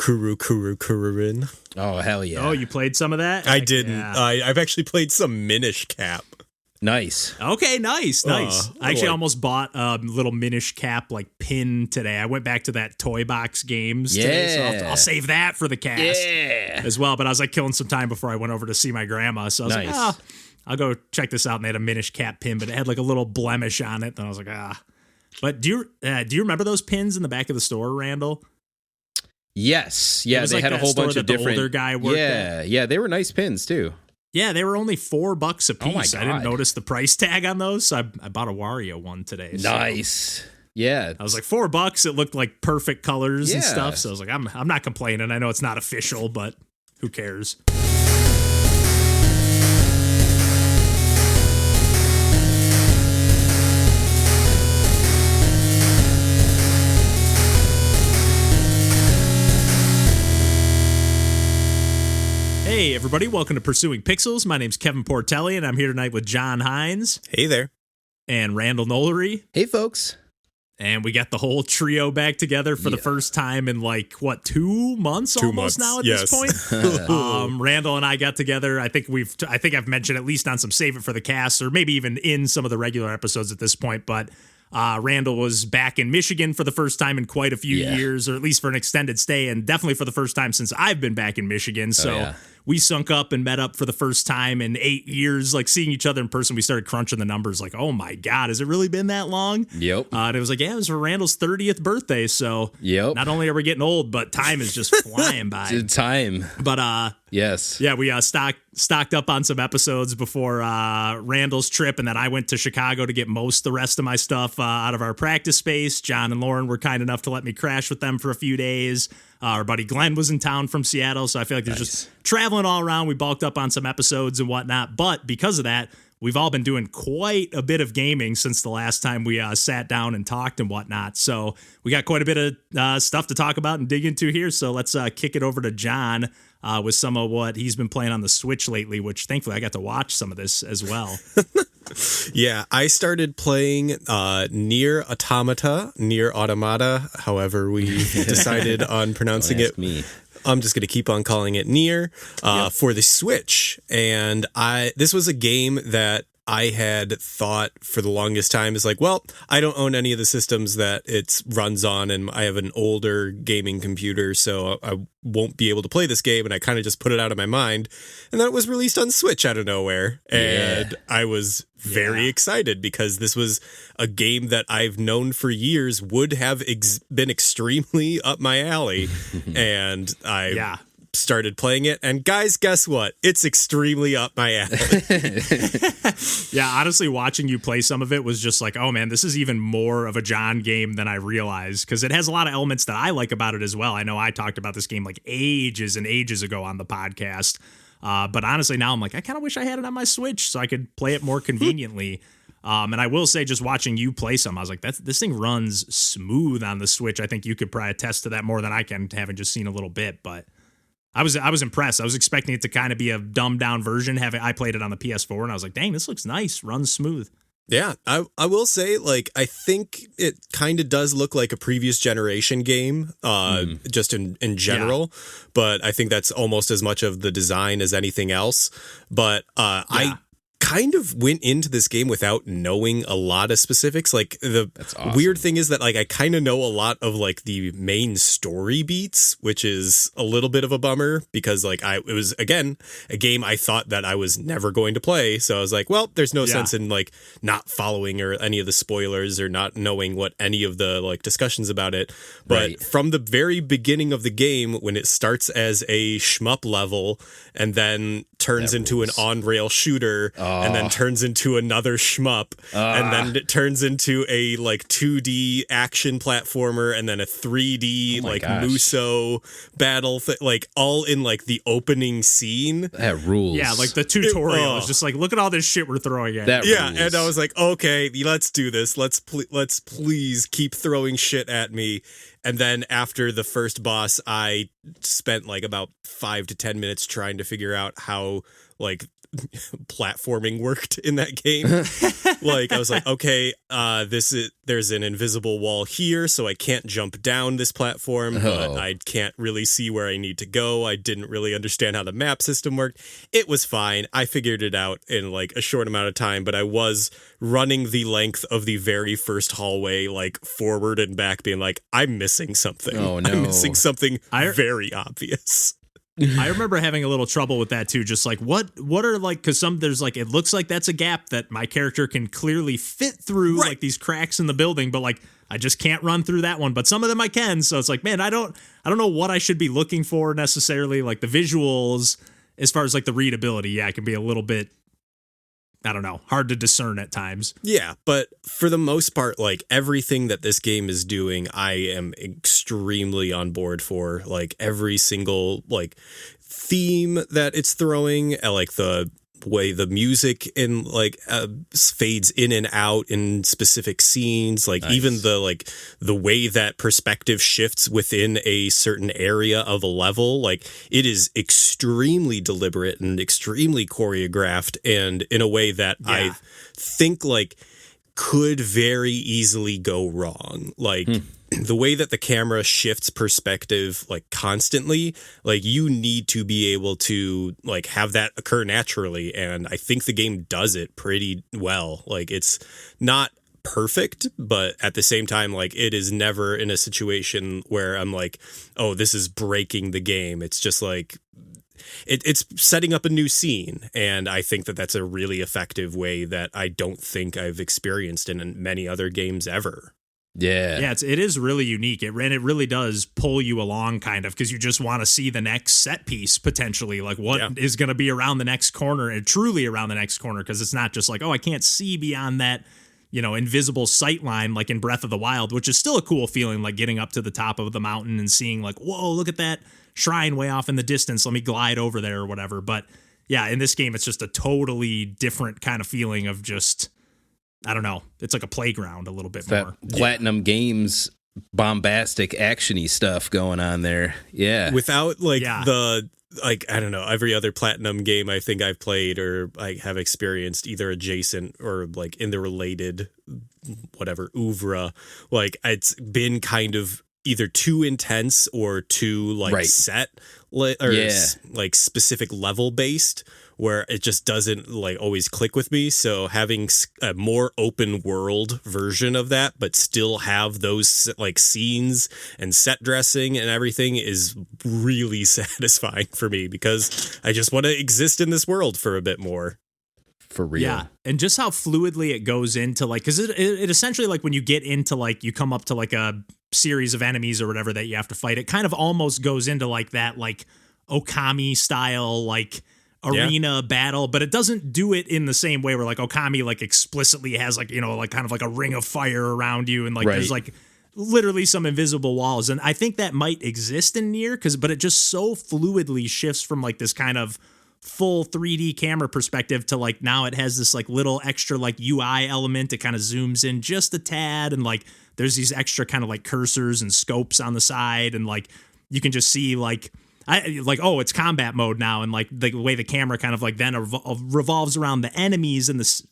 Kururin. Oh, hell yeah. Oh, you played some of that? I didn't. Yeah. I've actually played some Minish Cap. Nice. Okay, nice. I actually like- almost bought a little Minish Cap like pin today. I went back to that Toy Box Games today, so Yeah. I'll save that for the cast as well. But I was like killing some time before I went over to see my grandma, so I was like, Nice. I'll go check this out. And they had a Minish Cap pin, but it had like a little blemish on it. And I was like, But do you remember those pins in the back of the store, Randall? Yes. It Yeah, was they like had a that whole store bunch that of the different. older guy worked at. Yeah, they were nice pins too. Yeah, they were only $4 a Oh my piece. I didn't God. notice the price tag on those, so I bought a YoRHa one today. So Nice. Yeah. I was like, $4. It looked like perfect colors and Yeah. stuff. So I was like, I'm not complaining. I know it's not official, but who cares? Hey, everybody. Welcome to Pursuing Pixels. My name's Kevin Portelli, and I'm here tonight with John Hines Hey there. and Randall Nolery. Hey, folks. And we got the whole trio back together for the first time in 2 months 2 almost months, now at yes. this point. Randall and I got together. I think I've mentioned at least on some Save It for the Cast, or maybe even in some of the regular episodes at this point, but Randall was back in Michigan for the first time in quite a few years, or at least for an extended stay, and definitely for the first time since I've been back in Michigan. So we sunk up and met up for the first time in 8 years, like seeing each other in person. We started crunching the numbers like, oh my God, has it really been that long? Yep. And it was like, yeah, it was for Randall's 30th birthday. So not only are we getting old, but time is just flying by. Good time. But Yes. yeah, we stocked up on some episodes before Randall's trip, and then I went to Chicago to get the rest of my stuff out of our practice space. John and Lauren were kind enough to let me crash with them for a few days. Our buddy Glenn was in town from Seattle, so I feel like there's just traveling all around. We bulked up on some episodes and whatnot, but because of that, we've all been doing quite a bit of gaming since the last time we sat down and talked and whatnot. So we got quite a bit of stuff to talk about and dig into here. So let's kick it over to John with some of what he's been playing on the Switch lately, which thankfully I got to watch some of this as well. Yeah, I started playing NieR Automata, however we decided on pronouncing Don't it. ask me. I'm just going to keep on calling it NieR for the Switch. And this was a game that I had thought for the longest time is like, well, I don't own any of the systems that it runs on, and I have an older gaming computer, so I won't be able to play this game, and I kind of just put it out of my mind. And then it was released on Switch out of nowhere, and I was very excited because this was a game that I've known for years would have been extremely up my alley, and I started playing it, and guys, guess what? It's extremely up my alley. Yeah, honestly, watching you play some of it was just like, oh man, this is even more of a John game than I realized, because it has a lot of elements that I like about it as well. I know I talked about this game like ages and ages ago on the podcast, but honestly now I'm like, I kind of wish I had it on my Switch so I could play it more conveniently. And I will say, just watching you play some, I was like, this thing runs smooth on the Switch. I think you could probably attest to that more than I can, having just seen a little bit, but I was impressed. I was expecting it to kind of be a dumbed down version. I played it on the PS4 and I was like, dang, this looks nice. Runs smooth. Yeah, I will say, I think it kind of does look like a previous generation game, just in general. But I think that's almost as much of the design as anything else. But I kind of went into this game without knowing a lot of specifics. That's awesome. Weird thing is that I kind of know a lot of the main story beats, which is a little bit of a bummer because it was again a game I thought that I was never going to play. So I was like, well, there's no sense in not following or any of the spoilers or not knowing what any of the discussions about it. But from the very beginning of the game, when it starts as a shmup level and then turns into an on-rail shooter and then turns into another shmup and then it turns into a 2D action platformer and then a 3D Muso battle all in the opening scene. That rules. Yeah, the tutorial is just look at all this shit we're throwing at. That yeah, rules. and I was like, okay, let's do this. Let's please keep throwing shit at me. And then after the first boss, I spent about 5 to 10 minutes trying to figure out how platforming worked in that game. Like I was like, okay, there's an invisible wall here, so I can't jump down this platform, but I can't really see where I need to go. I didn't really understand how the map system worked. It was fine. I figured it out in like a short amount of time, but I was running the length of the very first hallway, like forward and back, being like, I'm missing something. Oh no. I'm missing something very obvious. I remember having a little trouble with that too. Just like what are like, because there's like, it looks like that's a gap that my character can clearly fit through, like these cracks in the building, but like I just can't run through that one. But some of them I can. So it's like, man, I don't know what I should be looking for necessarily. Like the visuals, as far as like the readability, it can be a little bit, I don't know, hard to discern at times. Yeah, but for the most part, like everything that this game is doing, I am extremely on board for. Like every single like theme that it's throwing, like the way the music in like fades in and out in specific scenes, like even the way that perspective shifts within a certain area of a level, like it is extremely deliberate and extremely choreographed, and in a way that I think like could very easily go wrong. Like the way that the camera shifts perspective like constantly, like you need to be able to like have that occur naturally, and I think the game does it pretty well. Like it's not perfect, but at the same time, like it is never in a situation where I'm like, oh, this is breaking the game. It's just like it's setting up a new scene, and I think that that's a really effective way that I don't think I've experienced in many other games ever. Yeah, it is really unique. It really does pull you along kind of, because you just want to see the next set piece potentially, like what is going to be around the next corner, and truly around the next corner, because it's not just like, oh, I can't see beyond that, you know, invisible sight line like in Breath of the Wild, which is still a cool feeling, like getting up to the top of the mountain and seeing like, whoa, look at that shrine way off in the distance. Let me glide over there or whatever. But yeah, in this game, it's just a totally different kind of feeling of just, I don't know. It's like a playground a little bit more. Platinum Games bombastic actiony stuff going on there. Yeah. Without like the, like, I don't know, every other Platinum game I think I've played or I have experienced either adjacent or like in the related whatever oeuvre, like it's been kind of either too intense or too like set or like specific level based, where it just doesn't like always click with me. So having a more open world version of that, but still have those like scenes and set dressing and everything is really satisfying for me, because I just want to exist in this world for a bit more. For real. Yeah. And just how fluidly it goes into like, because it essentially, like when you get into like, you come up to like a series of enemies or whatever that you have to fight, it kind of almost goes into like that like Okami style like arena battle, but it doesn't do it in the same way where like Okami like explicitly has like, you know, like kind of like a ring of fire around you, and like there's like literally some invisible walls. And I think that might exist in NieR, but it just so fluidly shifts from like this kind of full 3D camera perspective to like now it has this like little extra like UI element. It kind of zooms in just a tad, and like there's these extra kind of like cursors and scopes on the side, and like you can just see like it's combat mode now, and like the way the camera kind of like then revolves around the enemies and the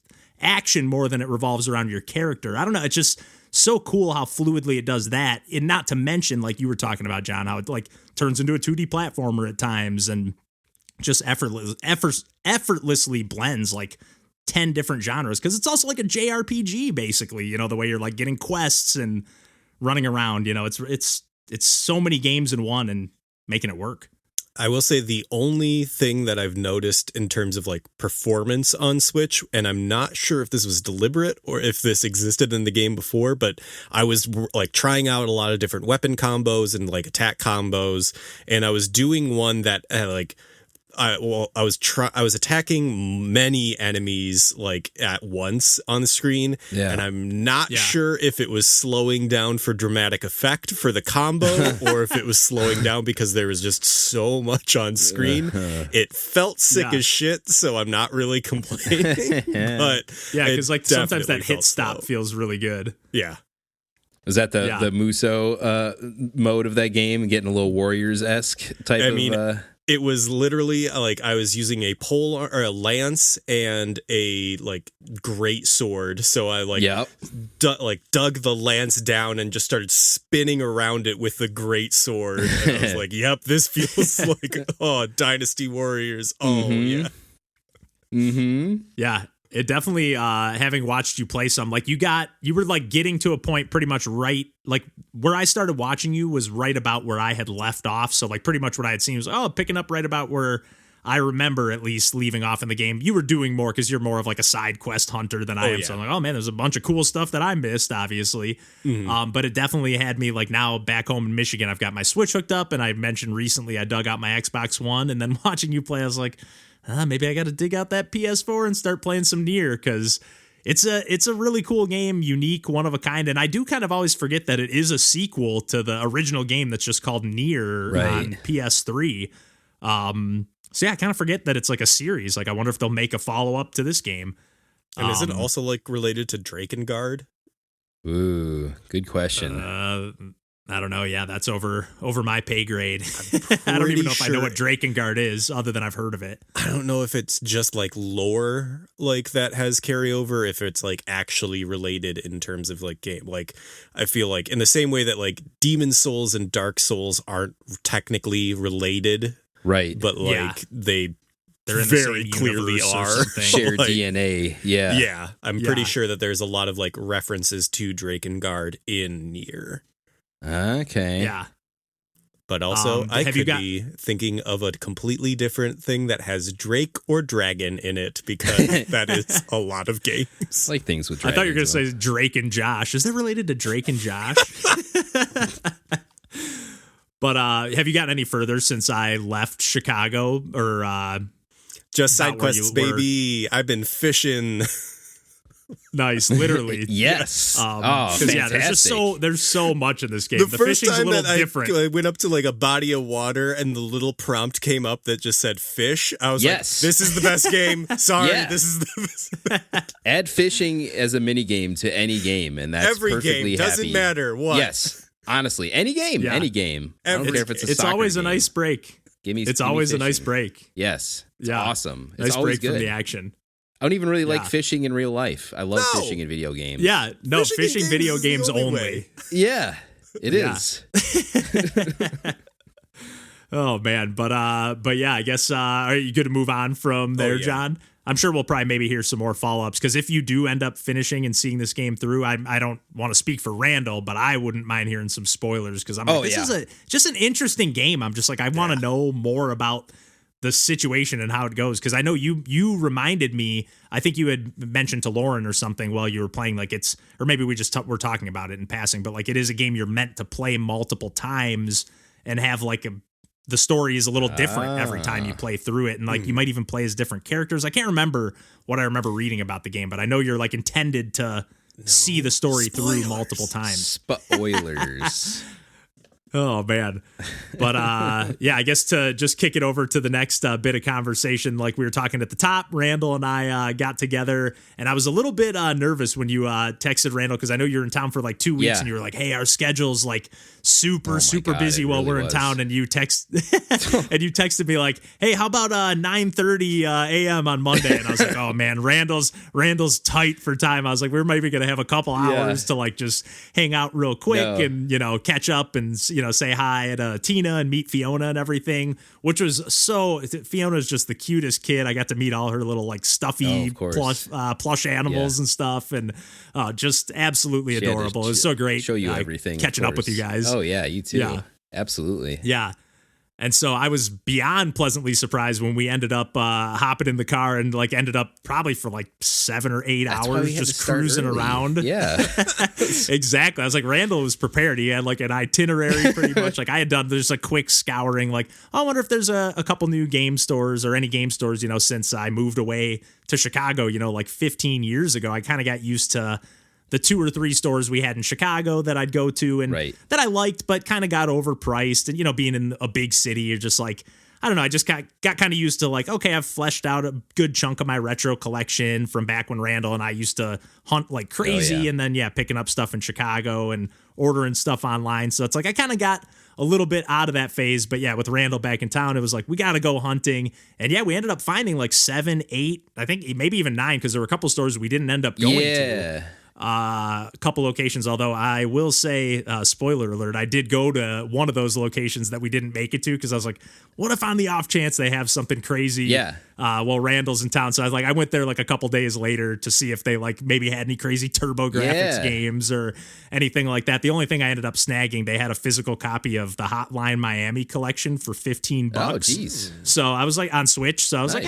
action more than it revolves around your character. I don't know, it's just so cool how fluidly it does that, and not to mention like you were talking about, John, how it like turns into a 2D platformer at times and just effortlessly blends like 10 different genres, because it's also like a JRPG basically, you know, the way you're like getting quests and running around, you know, it's so many games in one and making it work. I will say the only thing that I've noticed in terms of like performance on Switch, and I'm not sure if this was deliberate or if this existed in the game before, but I was like trying out a lot of different weapon combos and like attack combos, and I was doing one that I was attacking many enemies like at once on the screen, and I'm not sure if it was slowing down for dramatic effect for the combo or if it was slowing down because there was just so much on screen. It felt sick as shit, so I'm not really complaining. But because like sometimes that hit stop feels really good. Yeah. Was that the Muso mode of that game, getting a little Warriors-esque type of... It was literally like I was using a pole or a lance and a like great sword. So I like dug the lance down and just started spinning around it with the great sword. And I was like, "Yep, this feels like Dynasty Warriors." Oh yeah. Yeah. It definitely, having watched you play some, like you were like getting to a point pretty much right, like where I started watching you was right about where I had left off. So like pretty much what I had seen was, picking up right about where I remember at least leaving off in the game. You were doing more because you're more of like a side quest hunter than I am. Yeah. So I'm like, oh man, there's a bunch of cool stuff that I missed, obviously. But it definitely had me like now back home in Michigan, I've got my Switch hooked up, and I mentioned recently I dug out my Xbox One, and then watching you play, I was like, maybe I got to dig out that PS4 and start playing some NieR, because it's a really cool game, unique, one of a kind. And I do kind of always forget that it is a sequel to the original game that's just called NieR on PS3. So yeah, I kind of forget that it's like a series. Like I wonder if they'll make a follow up to this game. And is it also like related to Drakengard? Ooh, good question. I don't know. Yeah, that's over my pay grade. I don't even know if I know what Drakengard is, other than I've heard of it. I don't know if it's just like lore like that has carryover, if it's like actually related in terms of like game. Like I feel like in the same way that like Demon Souls and Dark Souls aren't technically related, right? But like they're in very the clearly are shared like, DNA. Yeah. I'm pretty sure that there's a lot of like references to Drakengard in NieR. Okay. Yeah. But also, I could be thinking of a completely different thing that has Drake or Dragon in it, because that is a lot of games. Like things with dragons. I thought you were going to say Drake and Josh. Is that related to Drake and Josh? But have you gotten any further since I left Chicago, or just side quests, baby? I've been fishing. Nice, literally. Yes. Fantastic. Yeah, there's so much in this game. The first fishing's time a little that different. I went up to like a body of water and the little prompt came up that just said fish. I was like, this is the best game. Sorry, this is the best. Add fishing as a mini game to any game, and that's every perfectly game. Doesn't happy. matter what. Yes, honestly, any game, any game. I don't care if it's a It's soccer always game. a nice break. It's always a nice break. Yes, it's awesome. It's nice always break good. from the action. I don't even really like fishing in real life. I love fishing in video games. Yeah, no, fishing video games only. Yeah, it is. Oh man, but yeah, I guess are you good to move on from there, John? I'm sure we'll probably maybe hear some more follow-ups, because if you do end up finishing and seeing this game through, I don't want to speak for Randall, but I wouldn't mind hearing some spoilers, because I'm like, this is just an interesting game. I'm just like, I want to know more about the situation and how it goes, because I know you reminded me, I think you had mentioned to Lauren or something while you were playing, like it's, or maybe we just were talking about it in passing, but like it is a game you're meant to play multiple times and have like the story is a little different every time you play through it, and like you might even play as different characters. I can't remember what I remember reading about the game, but I know you're like intended to see the story through multiple times. Spoilers. Oh man. But yeah, I guess to just kick it over to the next bit of conversation, like we were talking at the top, Randall and I got together, and I was a little bit nervous when you texted Randall, because I know you're in town for like 2 weeks, and you were like, hey, our schedule's like super busy while we're in town, and you texted me like, hey, how about 9:30 a.m. on Monday? And I was like, oh man, Randall's tight for time. I was like, we're maybe gonna have a couple hours to like just hang out real quick and catch up and say hi at Tina and meet Fiona and everything, which was Fiona's just the cutest kid. I got to meet all her little like stuffy plush animals and stuff, and just absolutely adorable. It was so great. Show you everything. Catching up with you guys. Oh yeah, you too. Yeah. Absolutely. Yeah. And so I was beyond pleasantly surprised when we ended up hopping in the car and like ended up probably for like 7 or 8 hours just cruising around. Yeah, exactly. I was like, Randall was prepared. He had like an itinerary pretty much. Like I had done just a quick scouring. Like, I wonder if there's a couple new game stores or any game stores, since I moved away to Chicago, like 15 years ago. I kind of got used to the 2 or 3 stores we had in Chicago that I'd go to and that I liked, but kind of got overpriced. And, you know, being in a big city, you're just like, I don't know. I just got kind of used to like, okay, I've fleshed out a good chunk of my retro collection from back when Randall and I used to hunt like crazy. And then, picking up stuff in Chicago and ordering stuff online. So it's like I kind of got a little bit out of that phase. But with Randall back in town, it was like, we got to go hunting. And we ended up finding like 7, 8, I think maybe even 9, because there were a couple stores we didn't end up going to. A couple locations, although I will say, spoiler alert, I did go to one of those locations that we didn't make it to because I was like, what if on the off chance they have something crazy while Randall's in town? So I went there like a couple days later to see if they like maybe had any crazy TurboGrafx games or anything like that. The only thing I ended up snagging, they had a physical copy of the Hotline Miami collection for $15. Oh, geez. So I was like on Switch. So I was like,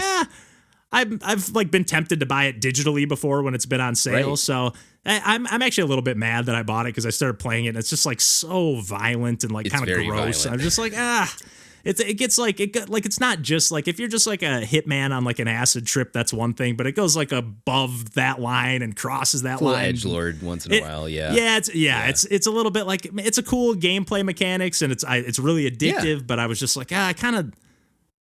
I've like been tempted to buy it digitally before when it's been on sale. So I'm actually a little bit mad that I bought it because I started playing it and it's just like so violent and like kind of gross. Violent. I'm just like, it gets like it's not just like if you're just like a hitman on like an acid trip, that's one thing, but it goes like above that line and crosses that line. Edgelord once in a while, it's a little bit like it's a cool gameplay mechanics and it's really addictive. But I was just like, I kind of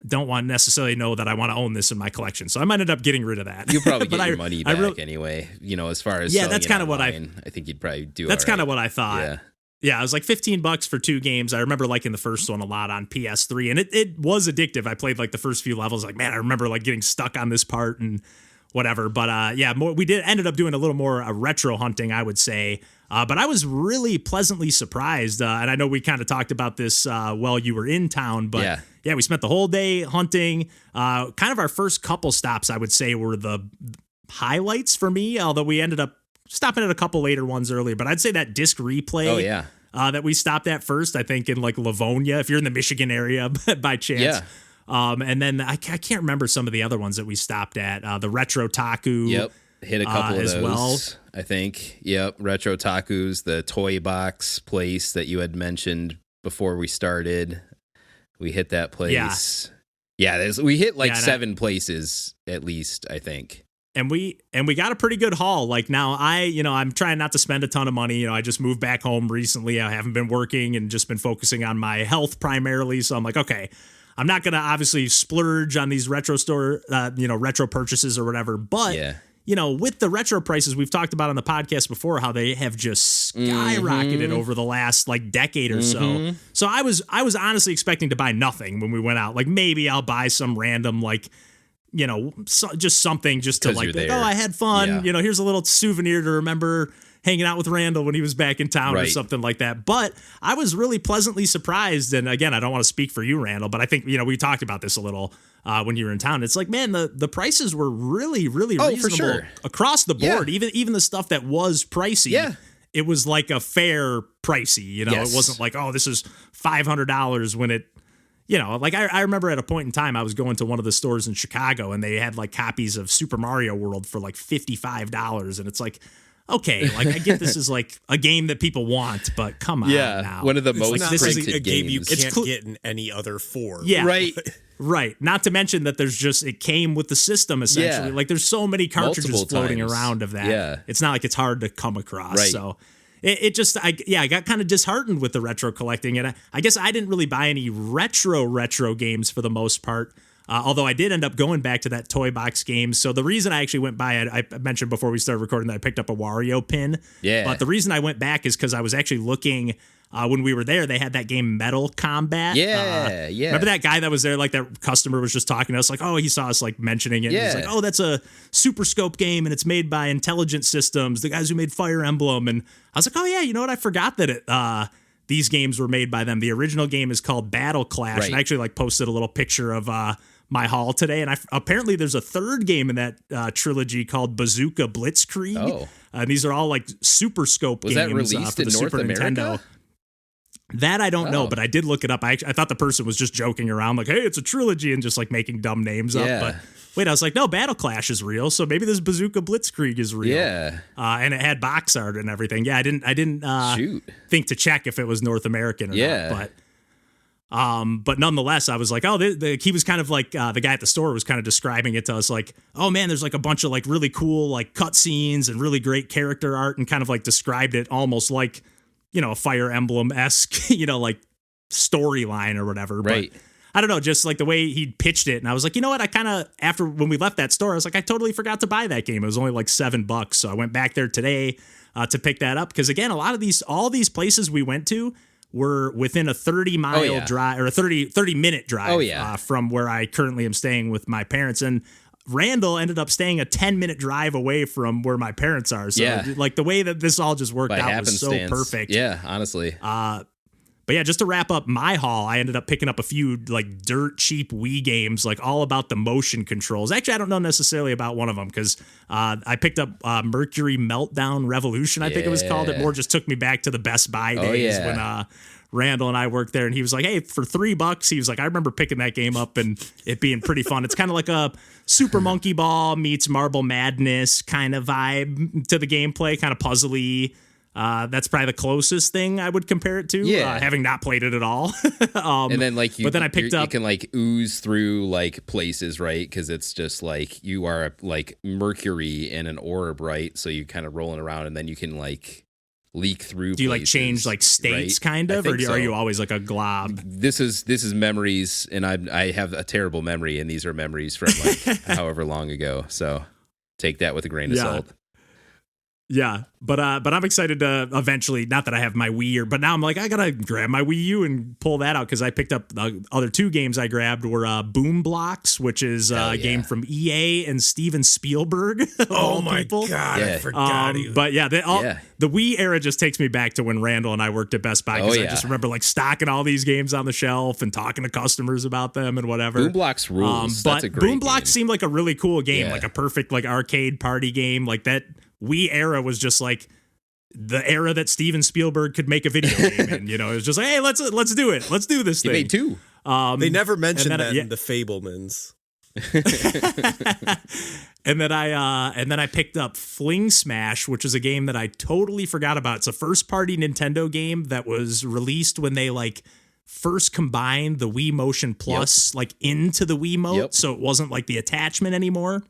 don't want necessarily know that I want to own this in my collection. So I might end up getting rid of that. You'll probably get your money back anyway. You know, as far as that's kind of what I think you'd probably do. That's kind of what I thought. Yeah, it was like $15 for 2 games. I remember liking the first one a lot on PS3, and it was addictive. I played like the first few levels. Like, man, I remember like getting stuck on this part and whatever. But we ended up doing a little more retro hunting, I would say. But I was really pleasantly surprised. And I know we kind of talked about this while you were in town, but we spent the whole day hunting. Kind of our first couple stops, I would say, were the highlights for me, although we ended up stopping at a couple later ones earlier. But I'd say that disc replay that we stopped at first, I think in like Livonia, if you're in the Michigan area by chance. Yeah. And then I can't remember some of the other ones that we stopped at. The Retro Taku. Yep. Hit a couple of as those, well. I think. Yep. Retro Taku's, the toy box place that you had mentioned before we started. We hit that place. Yeah, we hit like 7 places at least, I think. And we got a pretty good haul. Like now I'm trying not to spend a ton of money. I just moved back home recently. I haven't been working and just been focusing on my health primarily. So I'm like, okay, I'm not going to obviously splurge on these retro retro purchases or whatever. But with the retro prices we've talked about on the podcast before, how they have just skyrocketed over the last like decade or so. So I was honestly expecting to buy nothing when we went out. Like maybe I'll buy some random like, just something just to like, I had fun. Yeah. Here's a little souvenir to remember hanging out with Randall when he was back in town or something like that. But I was really pleasantly surprised. And again, I don't want to speak for you, Randall, but I think, we talked about this a little when you were in town. It's like, man, the prices were really, really reasonable across the board. Even the stuff that was pricey. Yeah. It was like a fair pricey, It wasn't like, this is $500 when it, like I remember at a point in time, I was going to one of the stores in Chicago and they had like copies of Super Mario World for like $55. And it's like, okay, like I get this is like a game that people want, but come on now. One of the most this is a game games. You can't get in any other form. Yeah. Right. Right. Not to mention that it came with the system essentially. Yeah. Like there's so many cartridges floating around of that. Yeah. It's not like it's hard to come across. Right. So I got kind of disheartened with the retro collecting, and I guess I didn't really buy any retro games for the most part. Although I did end up going back to that toy box game. So the reason I actually went by it, I mentioned before we started recording that I picked up a Wario pin. Yeah. But the reason I went back is because I was actually looking when we were there. They had that game Metal Combat. Yeah. Remember that guy that was there? Like that customer was just talking to us. Like, he saw us like mentioning it. Yeah. He's like, that's a Super Scope game, and it's made by Intelligent Systems, the guys who made Fire Emblem. And I was like, you know what? I forgot that these games were made by them. The original game is called Battle Clash, and I actually like posted a little picture of my haul today, and apparently there's a third game in that trilogy called Bazooka Blitzkrieg. And these are all like Super Scope games. Was that released for the in North Super America? Nintendo. That I don't know, but I did look it up. I thought the person was just joking around, like, hey, it's a trilogy, and just like making dumb names up. But wait, I was like, no, Battle Clash is real, so maybe this Bazooka Blitzkrieg is real. Yeah. And it had box art and everything. Yeah, I didn't think to check if it was North American or not. But But nonetheless, I was like, oh, he was kind of like the guy at the store was kind of describing it to us like, oh man, there's like a bunch of like really cool like cutscenes and really great character art, and kind of like described it almost like, you know, a Fire Emblem-esque, you know, like storyline or whatever. Right. But I don't know, just like the way he pitched it. And I was like, you know what? I kind of, after when we left that store, I was like, I totally forgot to buy that game. It was only like $7. So I went back there today to pick that up. Because again, all these places we went to were within a 30-mile drive or a 30-minute drive from where I currently am staying with my parents. And Randall ended up staying a 10-minute drive away from where my parents are. So like the way that this all just worked out was so perfect. Yeah, honestly. But yeah, just to wrap up my haul, I ended up picking up a few like dirt cheap Wii games, like all about the motion controls. Actually, I don't know necessarily about one of them because I picked up Mercury Meltdown Revolution, I think it was called. It more just took me back to the Best Buy days when Randall and I worked there, and he was like, hey, for $3, he was like, I remember picking that game up and it being pretty fun. It's kind of like a Super Monkey Ball meets Marble Madness kind of vibe to the gameplay, kind of puzzly. That's probably the closest thing I would compare it to, having not played it at all. And then like but then I picked up, you can like ooze through like places, right? Because it's just like you are like Mercury in an orb, right? So you kind of rolling around, and then you can like leak through. Do you places, like change like states, right? kind of, or are you always like a glob? This is memories, and I have a terrible memory, and these are memories from like however long ago. So take that with a grain of salt. Yeah, but I'm excited to eventually, not that I have my Wii, but now I'm like, I gotta grab my Wii U and pull that out, because I picked up the other two games I grabbed were Boom Blocks, which is a game from EA and Steven Spielberg. Oh my God, I forgot. But yeah, the Wii era just takes me back to when Randall and I worked at Best Buy, because I just remember like stocking all these games on the shelf and talking to customers about them and whatever. Boom Blocks rules. But That's a great Boom Blocks game. seemed like a really cool game, like a perfect like arcade party game. Like that Wii era was just like the era that Steven Spielberg could make a video game in. You know, it was just like, hey, let's do it. Let's do this thing. He made two. They never mentioned that in the Fablemans. and then I picked up Fling Smash, which is a game that I totally forgot about. It's a first-party Nintendo game that was released when they like first combined the Wii Motion Plus like into the Wiimote, so it wasn't like the attachment anymore.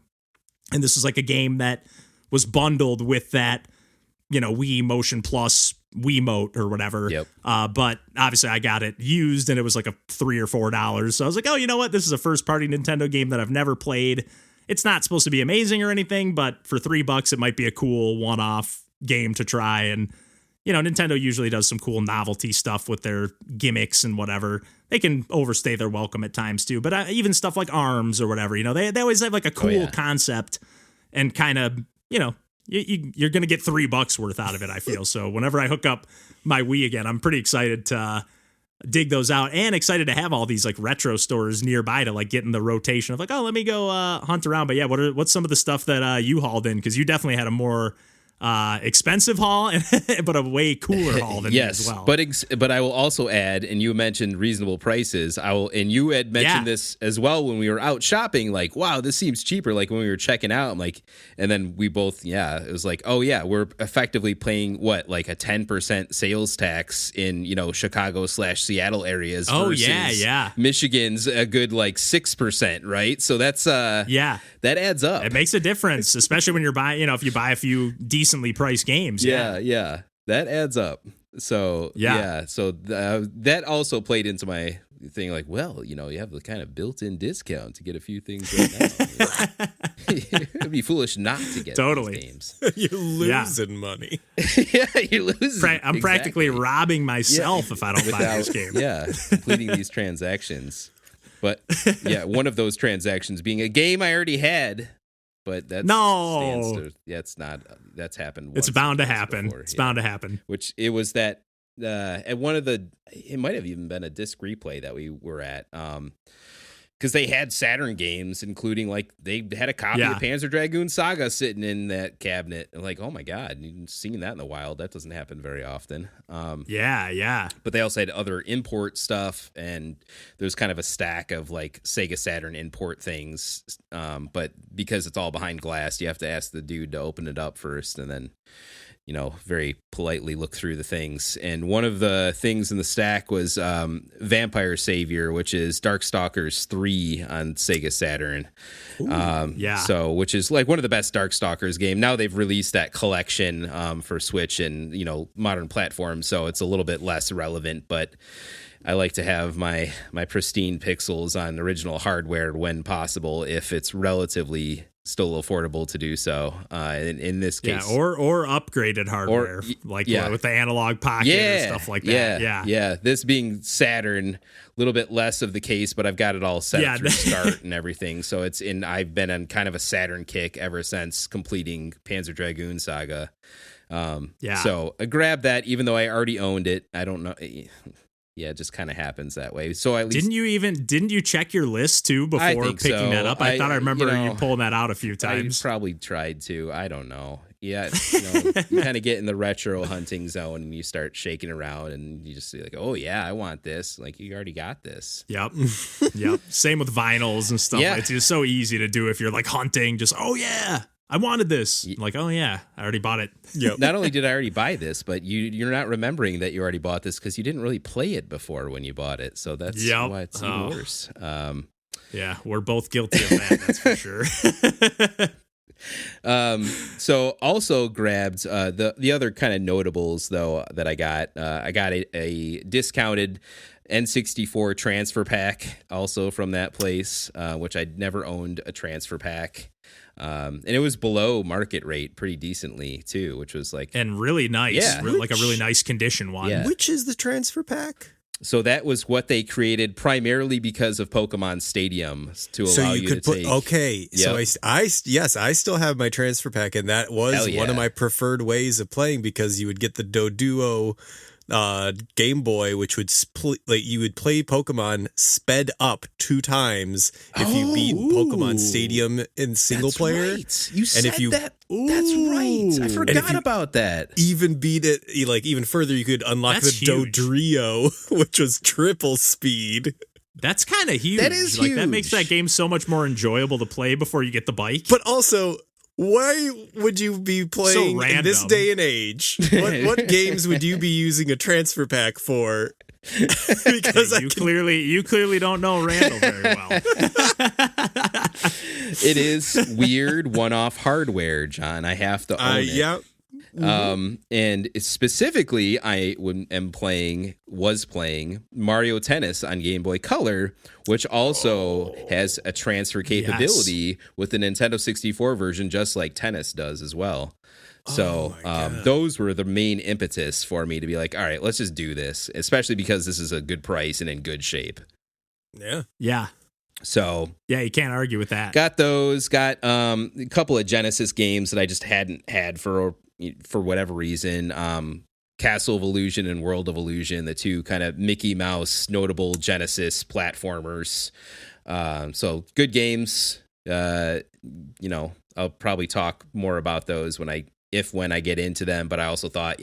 And this is like a game that was bundled with that, you know, Wii Motion Plus Wiimote or whatever. But obviously I got it used and it was like a $3 or $4. So I was like, oh, you know what? This is a first party Nintendo game that I've never played. It's not supposed to be amazing or anything, but for $3, it might be a cool one-off game to try. And, you know, Nintendo usually does some cool novelty stuff with their gimmicks and whatever. They can overstay their welcome at times too. But even stuff like ARMS or whatever, you know, they always have like a cool concept and kind of, you know, you're going to get $3 worth out of it, I feel. So whenever I hook up my Wii again, I'm pretty excited to dig those out, and excited to have all these like retro stores nearby to like get in the rotation of like, oh, let me go hunt around. But yeah, what's some of the stuff that you hauled in? Because you definitely had a more expensive haul, but a way cooler haul than me as well. But I will also add, and you mentioned reasonable prices. And you had mentioned this as well when we were out shopping. Like, wow, this seems cheaper. Like when we were checking out, I'm like, and then we both, it was like, oh yeah, we're effectively paying what, like a 10% sales tax in, you know, Chicago/Seattle areas. Oh versus Michigan's a good like 6%, right? So that's that adds up. It makes a difference, especially when you're buying, you know, if you buy a few decently priced games. Yeah, that adds up. So so that also played into my thing. Like, well, you know, you have the kind of built-in discount to get a few things right now. It'd be foolish not to get these games. You're losing money. You're losing. I'm practically robbing myself if I don't buy this game. Completing these transactions. But one of those transactions being a game I already had. But that's that's happened. It's bound to happen. It's bound to happen. Which it was that at one of it might have even been a disc replay that we were at. Because they had Saturn games, including like they had a copy of Panzer Dragoon Saga sitting in that cabinet. And like, oh my God, you've seen that in the wild. That doesn't happen very often. But they also had other import stuff, and there's kind of a stack of like Sega Saturn import things. But because it's all behind glass, you have to ask the dude to open it up first, and then very politely look through the things. And one of the things in the stack was Vampire Savior, which is Darkstalkers 3 on Sega Saturn. So, which is like one of the best Darkstalkers game. Now they've released that collection for Switch and, modern platforms, so it's a little bit less relevant, but I like to have my pristine pixels on original hardware when possible, if it's relatively still affordable to do so. In this case, or upgraded hardware, with the analog pocket or stuff like that. Yeah. This being Saturn, a little bit less of the case, but I've got it all set through start and everything. So I've been on kind of a Saturn kick ever since completing Panzer Dragoon Saga. So I grabbed that, even though I already owned it. I don't know. Yeah, it just kind of happens that way. So at least didn't you check your list too before picking that up? I thought I remember you pulling that out a few times. I probably tried to. I don't know. Yeah, you kind of get in the retro hunting zone and you start shaking around and you just see like, oh yeah, I want this. Like, you already got this. Yep. Same with vinyls and stuff. Yeah. It's just so easy to do if you're like hunting. Just I wanted this. I'm like, oh yeah, I already bought it. Yep. Not only did I already buy this, but you're not remembering that you already bought this because you didn't really play it before when you bought it. So that's why it's even worse. Yeah, we're both guilty of that. That's for sure. So also grabbed the other kind of notables though that I got. I got a discounted N64 transfer pack also from that place, which I'd never owned a transfer pack. And it was below market rate pretty decently too, which was like, and really nice, like a really nice condition one. Yeah. Which is the transfer pack? So that was what they created primarily because of Pokemon Stadium to allow you to take. Okay, yep. So I still have my transfer pack, and that was one of my preferred ways of playing because you would get the Doduo Game Boy, which would you would play Pokemon sped up 2 times if you beat Pokemon Stadium in single player. Right. You said that. That's right. I forgot about that. Even beat it even further, you could unlock the Dodrio, which was triple speed. That's kind of huge. That is huge. That makes that game so much more enjoyable to play before you get the bike. But also, why would you be playing in this day and age? What games would you be using a transfer pack for? Because you clearly don't know Randall very well. It is weird one-off hardware, John. I have to own it. Yeah. Mm-hmm. And specifically, was playing Mario Tennis on Game Boy Color, which also has a transfer capability with the Nintendo 64 version, just like Tennis does as well. So those were the main impetus for me to be like, all right, let's just do this, especially because this is a good price and in good shape. Yeah. Yeah. So yeah, you can't argue with that. Got those. Got a couple of Genesis games that I just hadn't had for whatever reason. Castle of Illusion and World of Illusion, the two kind of Mickey Mouse notable Genesis platformers. So good games. I'll probably talk more about those when I get into them, but I also thought,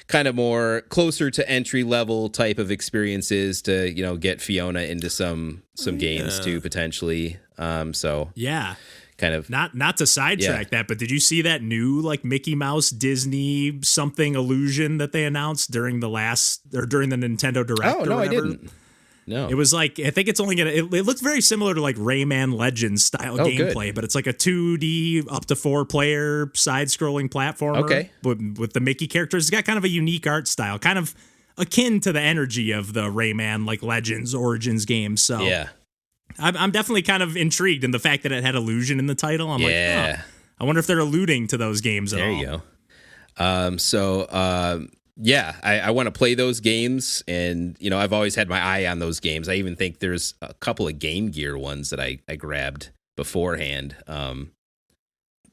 kind of more closer to entry level type of experiences to, get Fiona into some games too, potentially. So yeah, kind of not to sidetrack that, but did you see that new Mickey Mouse Disney something illusion that they announced during the Nintendo Direct? Oh, no, I didn't. No. It was I think it's only it looks very similar to Rayman Legends style gameplay, but it's like a 2D up to 4 player side scrolling platformer with the Mickey characters. It's got kind of a unique art style, kind of akin to the energy of the Rayman Legends Origins games. So yeah, I'm definitely kind of intrigued in the fact that it had illusion in the title. I'm I wonder if they're alluding to those games at all. There you go. Yeah, I want to play those games, and I've always had my eye on those games. I even think there's a couple of Game Gear ones that I grabbed beforehand. That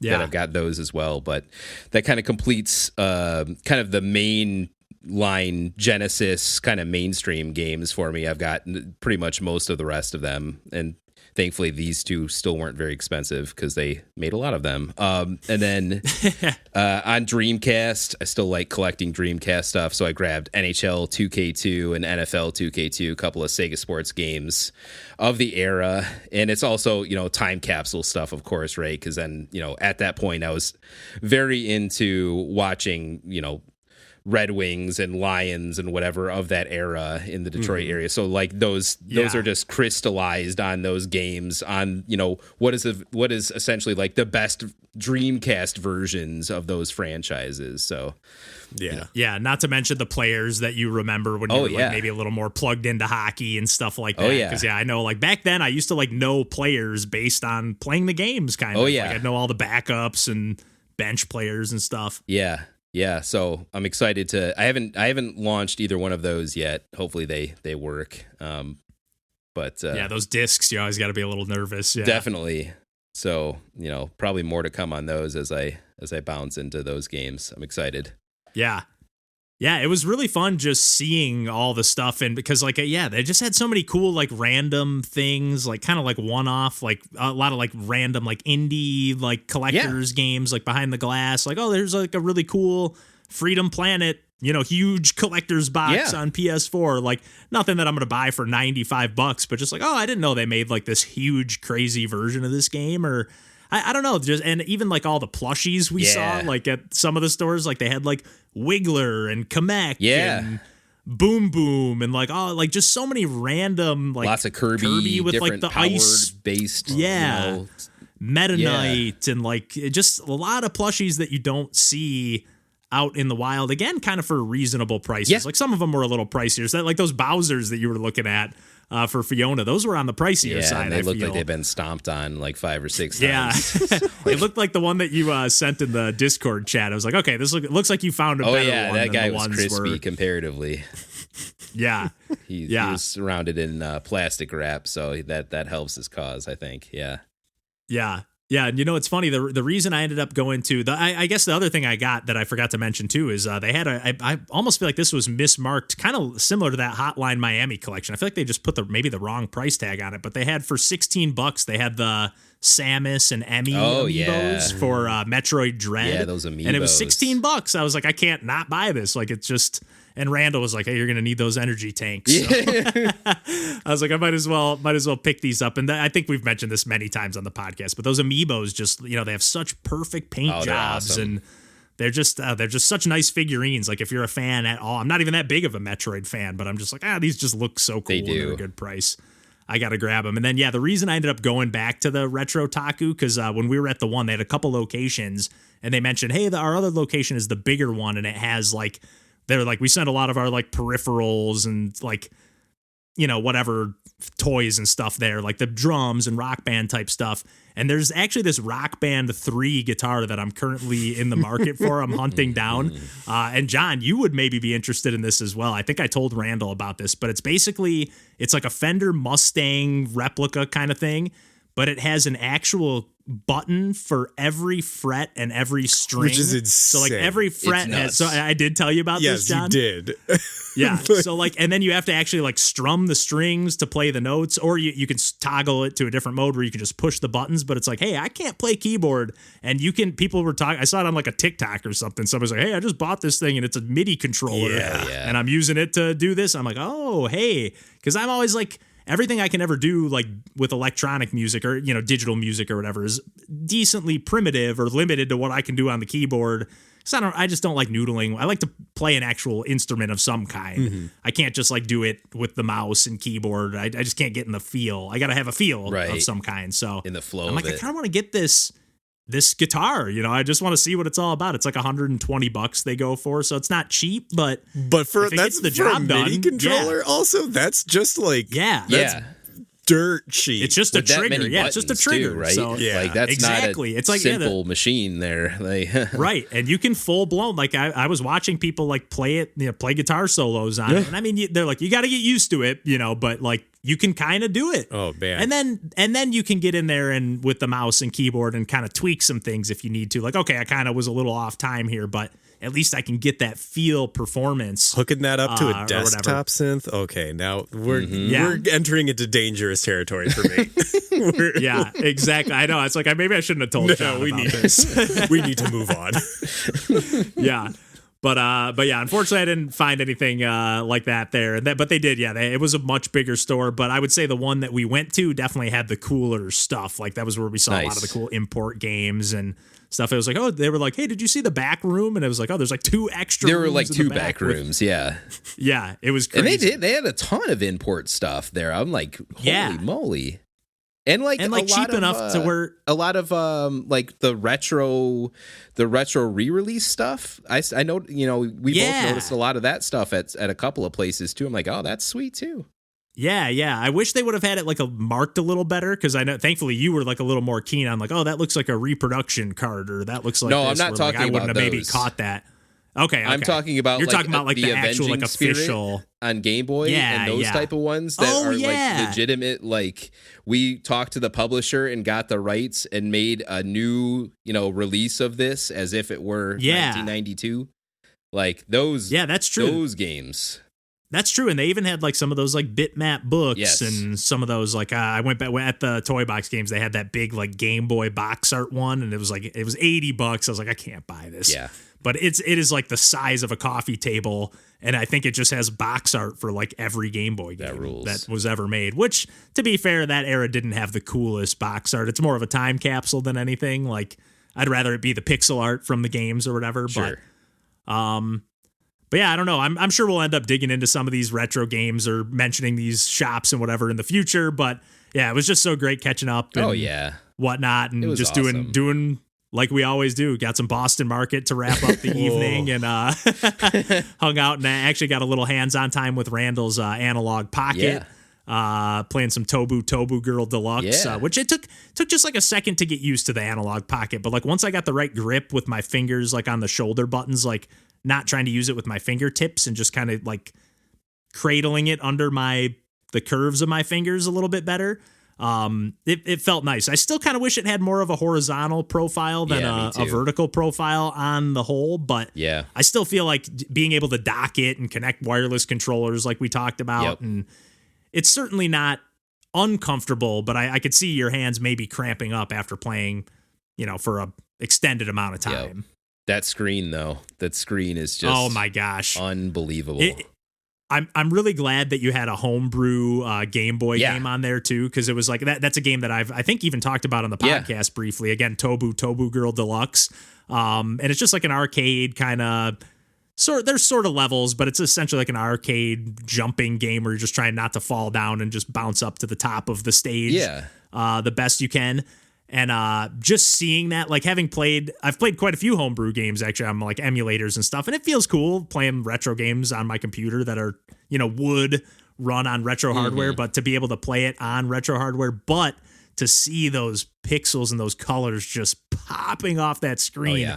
I've got those as well. But that kind of completes kind of the main line Genesis kind of mainstream games for me. I've got pretty much most of the rest of them, and Thankfully, these two still weren't very expensive because they made a lot of them. And then on Dreamcast, I still like collecting Dreamcast stuff. So I grabbed NHL 2K2 and NFL 2K2, a couple of Sega Sports games of the era. And it's also, you know, time capsule stuff, of course, right? Because then, you know, at that point, I was very into watching, you know, Red Wings and Lions and whatever of that era in the Detroit area. So like those are just crystallized on those games, on, you know, what is essentially like the best Dreamcast versions of those franchises. So yeah, not to mention the players that you remember when you were like maybe a little more plugged into hockey and stuff like that. Because I know like back then I used to like know players based on playing the games kind of. Like I'd know all the backups and bench players and stuff. Yeah, so I'm excited to. I haven't launched either one of those yet. Hopefully they work. But those discs, you always got to be a little nervous. Yeah. Definitely. So, you know, probably more to come on those as I bounce into those games. I'm excited. Yeah, it was really fun just seeing all the stuff, and because like they just had so many cool like random things, like kind of like one-off, like a lot of like random like indie like collectors games like behind the glass, like there's like a really cool Freedom Planet, you know, huge collector's box on PS4, like nothing that I'm gonna buy for $95, but just like I didn't know they made like this huge crazy version of this game, or I don't know, just, and even like all the plushies we saw like at some of the stores, like they had like Wiggler and Kamek and Boom Boom and like like just so many random like lots of Kirby with like the ice based Meta Knight and like just a lot of plushies that you don't see out in the wild, again kind of for reasonable prices. Like some of them were a little pricier, so like those Bowsers that you were looking at for Fiona, those were on the pricier side. And they looked like they've been stomped on like 5 or 6 times. It looked like the one that you sent in the Discord chat. I was like, okay, this looks like you found a better one. That guy than the was ones crispy comparatively. He was surrounded in plastic wrap, so that helps his cause, I think. Yeah, and you know, it's funny, the reason I ended up going to I guess the other thing I got that I forgot to mention too is they had I almost feel like this was mismarked, kind of similar to that Hotline Miami collection. I feel like they just put maybe the wrong price tag on it, but they had for $16 they had the Samus and Emmy amiibos for Metroid Dread. Yeah, those amiibos. And it was $16. I was like, I can't not buy this. Like it's just. And Randall was like, "Hey, you're gonna need those energy tanks." So I was like, I might as well pick these up. And I think we've mentioned this many times on the podcast, but those amiibos just, you know, they have such perfect paint jobs, awesome. And they're just such nice figurines. Like if you're a fan at all, I'm not even that big of a Metroid fan, but I'm just like, these just look so cool. They do. And they're a good price. I got to grab them. And then, the reason I ended up going back to the Retro Taku, because when we were at the one, they had a couple locations, and they mentioned, hey, our other location is the bigger one, and it has like. They're like, we send a lot of our like peripherals and like, you know, whatever toys and stuff there, like the drums and Rock Band type stuff. And there's actually this Rock Band 3 guitar that I'm currently in the market for. I'm hunting down. And John, you would maybe be interested in this as well. I think I told Randall about this, but it's like a Fender Mustang replica kind of thing, but it has an actual button for every fret and every string, which is insane. So like every fret has, so I did tell you about this, John. Yes, you did. Yeah. So like, and then you have to actually like strum the strings to play the notes, or you can toggle it to a different mode where you can just push the buttons, but it's like, hey, I can't play keyboard. And people were talking, I saw it on like a TikTok or something. Somebody's like, hey, I just bought this thing and it's a MIDI controller and I'm using it to do this. I'm like, oh, hey, because I'm always like, everything I can ever do, like with electronic music or, you know, digital music or whatever, is decently primitive or limited to what I can do on the keyboard. So I just don't like noodling. I like to play an actual instrument of some kind. Mm-hmm. I can't just like do it with the mouse and keyboard. I just can't get in the feel. I got to have a feel of some kind. So in the flow, I'm like, I kind of want to get this guitar, you know, I just want to see what it's all about. It's like $120 they go for, so it's not cheap, but for that's the job done. MIDI controller also, that's just like that's dirt cheap. It's just a trigger. It's just a trigger, too, right? So, like that's exactly. Not a it's like simple machine there. Right, and you can full blown. Like I was watching people like play it, you know, play guitar solos on it, and I mean, they're like, you got to get used to it, you know, but like you can kind of do it. Oh man. And then you can get in there and with the mouse and keyboard and kind of tweak some things if you need to. Like, okay, I kind of was a little off time here, but at least I can get that feel performance. Hooking that up to a desktop synth. Okay, now we're entering into dangerous territory for me. Yeah, exactly. I know. It's like maybe I shouldn't have told John we about need this. We need to move on. Yeah. But yeah, unfortunately, I didn't find anything like that there. But they did, yeah. It was a much bigger store. But I would say the one that we went to definitely had the cooler stuff. Like that was where we saw a lot of the cool import games and stuff. It was like, oh, they were like, hey, did you see the back room? And it was like, oh, there's like 2 extra. There were rooms like in 2 the back rooms, yeah. Yeah, it was crazy. And they had a ton of import stuff there. I'm like, holy moly. And like cheap enough to where a lot of like the retro re-release stuff. I know, we both noticed a lot of that stuff at a couple of places too. I'm like, oh, that's sweet too. Yeah. I wish they would have had it like marked a little better because I know thankfully you were like a little more keen on like, oh, that looks like a reproduction card or that looks like no, I'm not talking I about wouldn't have those. Maybe caught that. Okay. I'm talking about you're talking about like the actual like official on Game Boy and those type of ones that are like legitimate. Like we talked to the publisher and got the rights and made a new release of this as if it were 1992. Like those. Yeah, that's true. Those games. That's true, and they even had like some of those like bitmap books and some of those like I went back at the Toy Box games. They had that big like Game Boy box art one, and it was $80. I was like, I can't buy this. Yeah, but it is like the size of a coffee table, and I think it just has box art for like every Game Boy game that was ever made. Which, to be fair, that era didn't have the coolest box art. It's more of a time capsule than anything. Like I'd rather it be the pixel art from the games or whatever. Sure. But yeah, I don't know. I'm sure we'll end up digging into some of these retro games or mentioning these shops and whatever in the future. But yeah, it was just so great catching up. And whatnot, and just awesome. doing like we always do. Got some Boston Market to wrap up the evening, and hung out and actually got a little hands-on time with Randall's Analog Pocket. Playing some Tobu Girl Deluxe, which it took just like a second to get used to the Analog Pocket. But like once I got the right grip with my fingers, like on the shoulder buttons, like not trying to use it with my fingertips and just kind of like cradling it under the curves of my fingers a little bit better. It felt nice. I still kind of wish it had more of a horizontal profile than a vertical profile on the whole, but I still feel like being able to dock it and connect wireless controllers like we talked about, and it's certainly not uncomfortable, but I could see your hands maybe cramping up after playing, for a extended amount of time. That screen though, is just oh my gosh, unbelievable. I'm really glad that you had a homebrew Game Boy game on there too, because it was like that's a game that I think even talked about on the podcast briefly. Again, Tobu Girl Deluxe, and it's just like an arcade kind of there's sort of levels, but it's essentially like an arcade jumping game where you're just trying not to fall down and just bounce up to the top of the stage the best you can. And just seeing that, like I've played quite a few homebrew games actually on like emulators and stuff, and it feels cool playing retro games on my computer that are, would run on retro hardware, but to be able to play it on retro hardware, but to see those pixels and those colors just popping off that screen.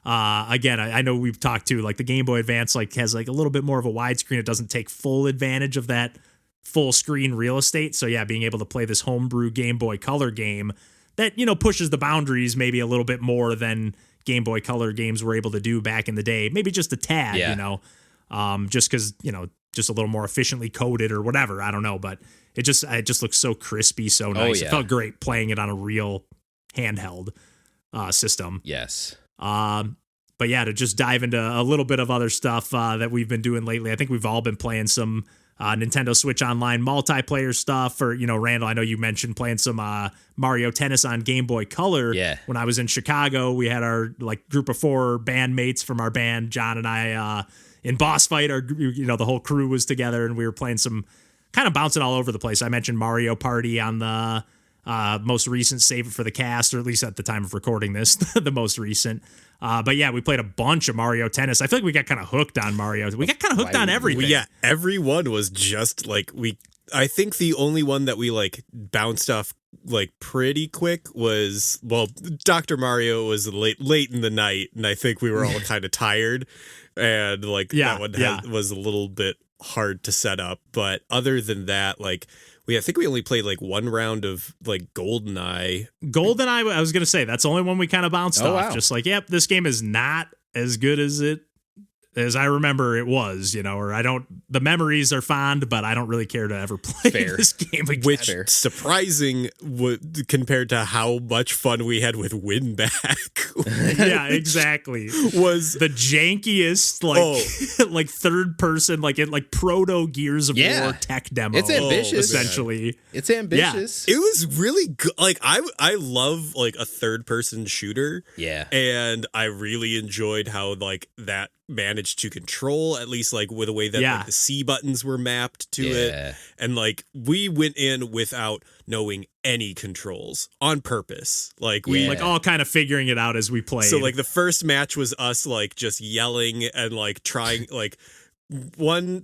Again, I know we've talked to like the Game Boy Advance like has like a little bit more of a widescreen. It doesn't take full advantage of that full screen real estate. So yeah, being able to play this homebrew Game Boy Color game that, pushes the boundaries maybe a little bit more than Game Boy Color games were able to do back in the day. Maybe just a tad, just because, just a little more efficiently coded or whatever. I don't know, but it just looks so crispy, so nice. It felt great playing it on a real handheld system. Yes. But yeah, to just dive into a little bit of other stuff that we've been doing lately. I think we've all been playing some Nintendo Switch Online multiplayer stuff, or Randall, I know you mentioned playing some Mario Tennis on Game Boy Color. When I was in Chicago, we had our like group of 4 bandmates from our band, John and I, in Boss Fight. Our the whole crew was together, and we were playing some kind of bouncing all over the place. I mentioned Mario Party on the most recent Save It for the Cast, or at least at the time of recording this, the most recent. But yeah, we played a bunch of Mario Tennis. I feel like we got kind of hooked on Mario. We got kind of hooked on everything. Yeah, every one was just like I think the only one that we like bounced off like pretty quick was, well, Dr. Mario was late in the night, and I think we were all kind of tired, and like that one was a little bit hard to set up. But other than that, like I think we only played like one round of like GoldenEye. I was gonna say that's the only one we kind of bounced off. Wow. Just like, yep, this game is not as good as I remember it was, or the memories are fond, but I don't really care to ever play this game again. Which, surprising compared to how much fun we had with Winback. Yeah, exactly. Was the jankiest, like third person, like proto Gears of War tech demo. It's ambitious. Essentially. It's ambitious. Yeah. It was really good. Like, I love like a third person shooter. Yeah. And I really enjoyed how like that managed to control, at least like with the way that like, the C buttons were mapped to it. And like we went in without knowing any controls on purpose. Like we like all kind of figuring it out as we played. So like the first match was us like just yelling and like trying like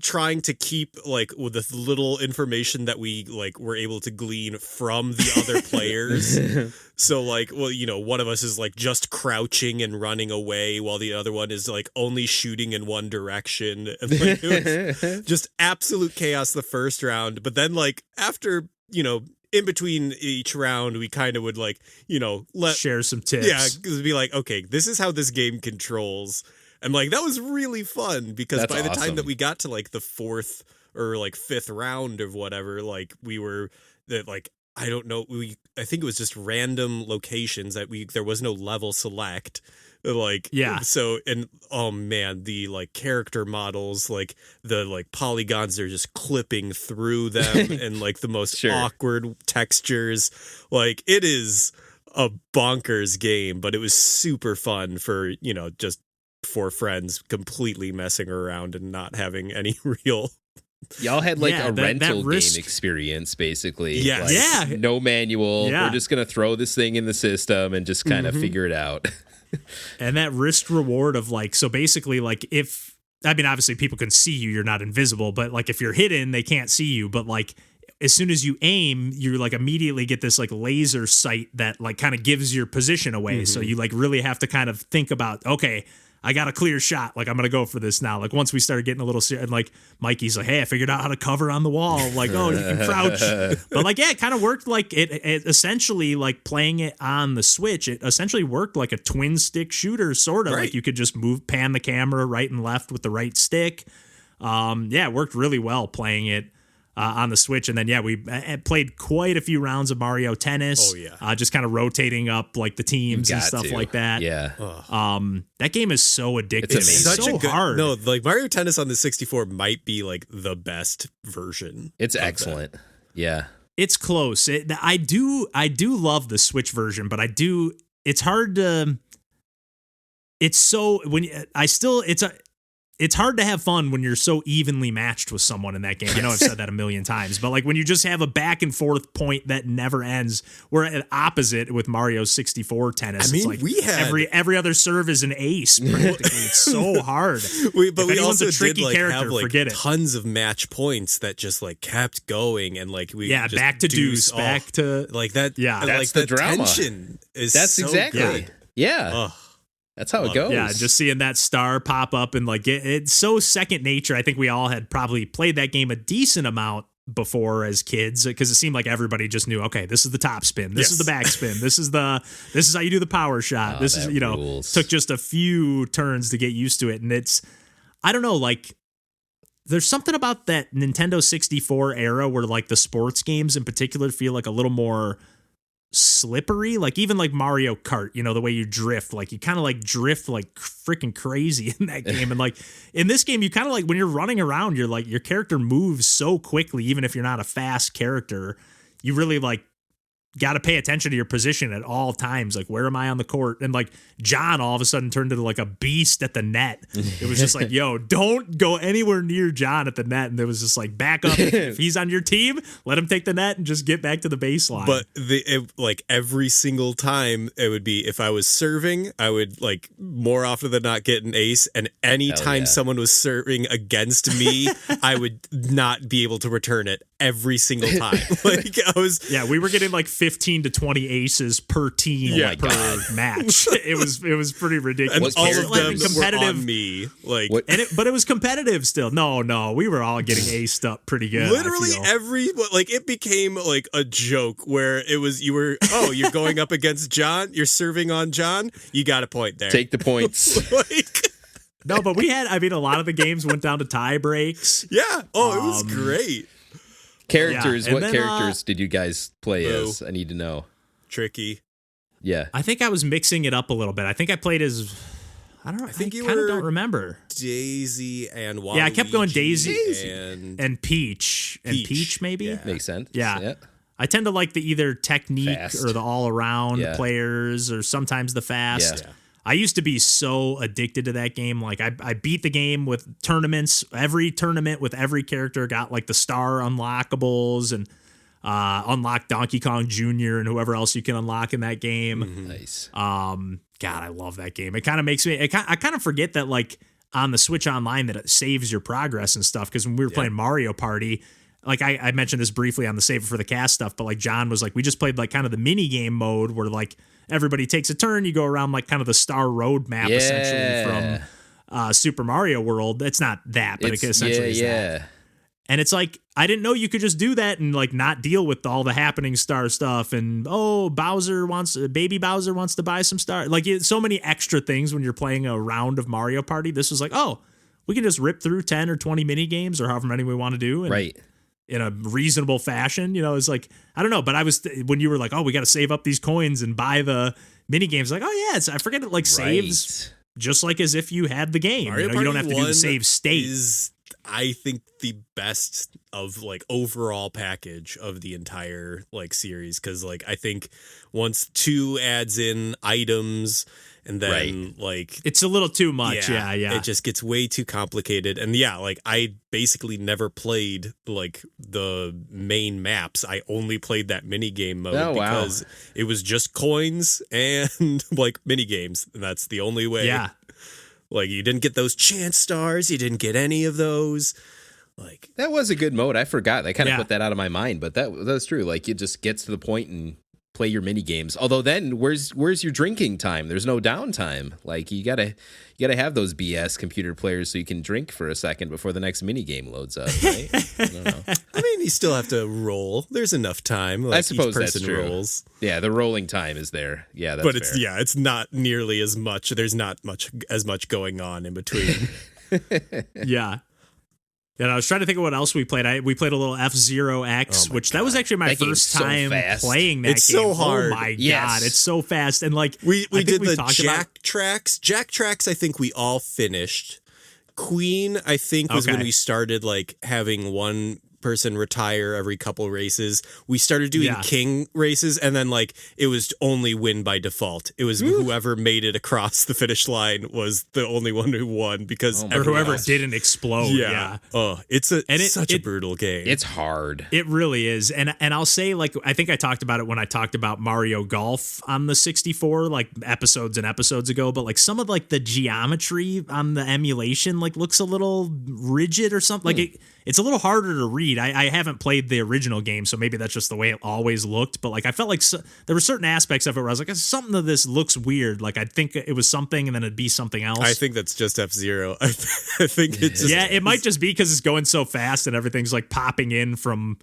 trying to keep like with the little information that we like were able to glean from the other players. So like, well, one of us is like just crouching and running away while the other one is like only shooting in one direction. And like, it was just absolute chaos the first round. But then like after, in between each round, we kind of would like, share some tips. Yeah, it'd be like, okay, this is how this game controls. And like that was really fun because by the time that we got to like the fourth or like fifth round of whatever, like we were like, I don't know, I think it was just random locations that there was no level select. Like, so, and oh man, the like character models, like the like polygons are just clipping through them and like the most awkward textures. Like it is a bonkers game, but it was super fun for, just for friends completely messing around and not having any real. Y'all had like a rental game experience, basically. Yes. Like, no manual. We're just going to throw this thing in the system and just kind of figure it out. And that risk reward of like, so basically like obviously people can see you, you're not invisible, but like if you're hidden, they can't see you. But like as soon as you aim, you like immediately get this like laser sight that like kind of gives your position away. So you like really have to kind of think about, okay, I got a clear shot. Like, I'm going to go for this now. Like, once we started getting a little serious, and like, Mikey's like, hey, I figured out how to cover on the wall. Like, oh, you can crouch. But like, yeah, it kind of worked like it essentially, like playing it on the Switch, it essentially worked like a twin stick shooter, sort of. Right. Like, you could just pan the camera right and left with the right stick. It worked really well playing it on the Switch. And then, we played quite a few rounds of Mario Tennis. Oh, yeah. Just kind of rotating up like the teams and stuff like that. Yeah. That game is so addictive. It's such so hard. No, like Mario Tennis on the 64 might be like the best version. It's excellent. That. Yeah. It's close. I do love the Switch version, but it's hard to, it's hard to have fun when you're so evenly matched with someone in that game. I know I've said that a million times, but like when you just have a back and forth point that never ends, we're at opposite with Mario 64 Tennis. I mean, it's like we had every other serve is an ace practically. It's so hard. But we also a tricky did like character, have like forget it. Tons of match points that just like kept going and like we just back to deuce, back to like that. Yeah, that's like the drama. Tension is that's so exactly good. Yeah. Ugh. That's how it goes. Yeah, just seeing that star pop up and like it's so second nature. I think we all had probably played that game a decent amount before as kids because it seemed like everybody just knew, okay, this is the top spin, this is the back spin, this is how you do the power shot. This is rules. Took just a few turns to get used to it, and it's I don't know, like there's something about that Nintendo 64 era where like the sports games in particular feel like a little more slippery, like even like Mario Kart, the way you drift, like you kind of like drift like freaking crazy in that game. And like in this game, you kind of like when you're running around, you're like your character moves so quickly, even if you're not a fast character, you really like got to pay attention to your position at all times. Like, where am I on the court? And like John all of a sudden turned into like a beast at the net. It was just like, yo, don't go anywhere near John at the net. And it was just like, back up. If he's on your team, let him take the net and just get back to the baseline. But like every single time it would be, if I was serving, I would like more often than not get an ace. And anytime someone was serving against me, I would not be able to return it every single time. Like we were getting like 15 to 20 aces per team per match. It was pretty ridiculous. And all of them competitive were on me. Like, but it was competitive still. No, we were all getting aced up pretty good. Literally it became like a joke where you're going up against John, you're serving on John, you got a point there. Take the points. No, but a lot of the games went down to tie breaks. Yeah. Oh, it was great. Characters. What characters did you guys play as? I need to know. Tricky. Yeah. I think I was mixing it up a little bit. I think I played as... I don't know. I kind of don't remember. Daisy and Waluigi. Yeah, I kept going Daisy and Peach. And Peach, maybe? Yeah. Makes sense. Yeah. I tend to like the either technique or the all-around players or sometimes the fast. Yeah. I used to be so addicted to that game. Like I beat the game with tournaments. Every tournament with every character got like the star unlockables and unlocked Donkey Kong Jr. and whoever else you can unlock in that game. Mm-hmm. Nice. God, I love that game. It kind of makes me. I kind of forget that like on the Switch Online that it saves your progress and stuff. Because when we were playing Mario Party, like I mentioned this briefly on the Save It for the Cast stuff, but like John was like, we just played like kind of the mini game mode where like everybody takes a turn. You go around like kind of the Star Road map essentially from Super Mario World. It's not that, but it essentially is that. And it's like, I didn't know you could just do that and like not deal with all the happening star stuff. And baby Bowser wants to buy some star. Like so many extra things when you're playing a round of Mario Party. This was like, we can just rip through 10 or 20 mini games or however many we want to do. And in a reasonable fashion, it's like, I don't know. But when you were like, we got to save up these coins and buy the mini games, like, I forget it like saves just like as if you had the game. Mario you don't have to do the save state. Is, I think, the best of like overall package of the entire like series, because like I think once 2 adds in items and then like it's a little too much. Yeah. It just gets way too complicated. And like I basically never played like the main maps. I only played that mini game mode because it was just coins and like mini games, and that's the only way. Yeah. Like you didn't get those chance stars, you didn't get any of those. Like that was a good mode. I forgot. I kind of put that out of my mind, but that's true. Like it just gets to the point and play your mini games. Although then where's your drinking time? There's no downtime. Like you gotta have those BS computer players so you can drink for a second before the next mini game loads up. Right? I don't know. I mean, you still have to roll. There's enough time. Like I suppose each person that's true. Rolls. Yeah, the rolling time is there. Yeah, that's but fair. it's not nearly as much. There's not as much going on in between. Yeah. And I was trying to think of what else we played. We played a little F-Zero X, which that was actually my first time playing that game. It's so hard. Oh my God, it's so fast. And like we did the Jack Tracks. Jack Tracks, I think we all finished. Queen, I think, was when we started like having one person retire every couple races. We started doing king races, and then like it was only win by default. It was whoever made it across the finish line was the only one who won, because or whoever didn't explode. Yeah. Oh, it's such a brutal game. It's hard. It really is. And I'll say, like, I think I talked about it when I talked about Mario Golf on the 64, like episodes and episodes ago, but like some of like the geometry on the emulation like looks a little rigid or something. Like it's a little harder to read. I haven't played the original game, so maybe that's just the way it always looked. But like I felt like there were certain aspects of it where I was like, something of this looks weird. Like I'd think it was something, and then it'd be something else. I think that's just F-Zero. I think it's just, it might just be because it's going so fast and everything's like popping in from.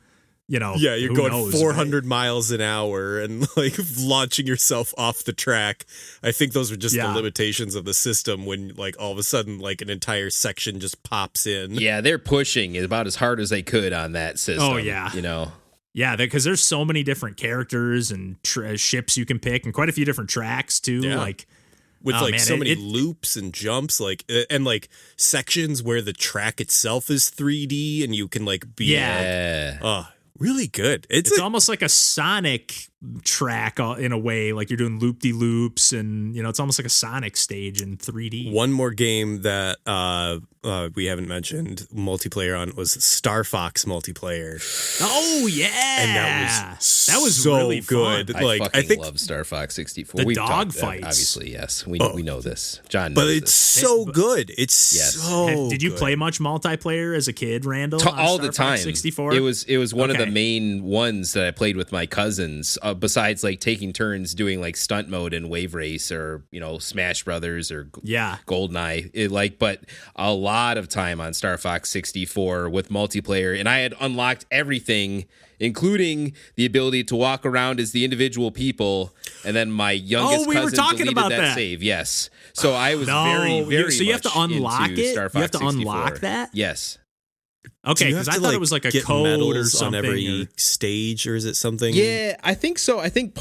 You're going 400 miles an hour and like launching yourself off the track. I think those are just the limitations of the system when like all of a sudden like an entire section just pops in. Yeah, they're pushing about as hard as they could on that system. Oh, yeah. Yeah, because there's so many different characters and ships you can pick and quite a few different tracks too. Yeah. Like with so many loops and jumps, like and like sections where the track itself is 3D and you can like be really good. It's almost like a Sonic track in a way, like you're doing loop-de-loops, and it's almost like a Sonic stage in 3D. One more game that we haven't mentioned multiplayer on was Star Fox Multiplayer. Oh yeah, and that was so really good. Fun. I think love Star Fox 64. The dog fights, obviously, yes, we know this. John, but it's so good. It's so. Did you good. play much multiplayer as a kid, Randall? All the time. 64. It was one of the main ones that I played with my cousins. besides like taking turns doing like stunt mode in Wave Race or, you know, Smash Brothers or GoldenEye, but a lot of time on Star Fox 64 with multiplayer. And I had unlocked everything, including the ability to walk around as the individual people. And then my youngest cousin deleted that save. Yes. So I was very so you have to unlock it? Star Fox you have to 64. unlock that? Yes. Okay, because I thought it was like a code or something. On every stage, or is it something? Yeah, I think so. I think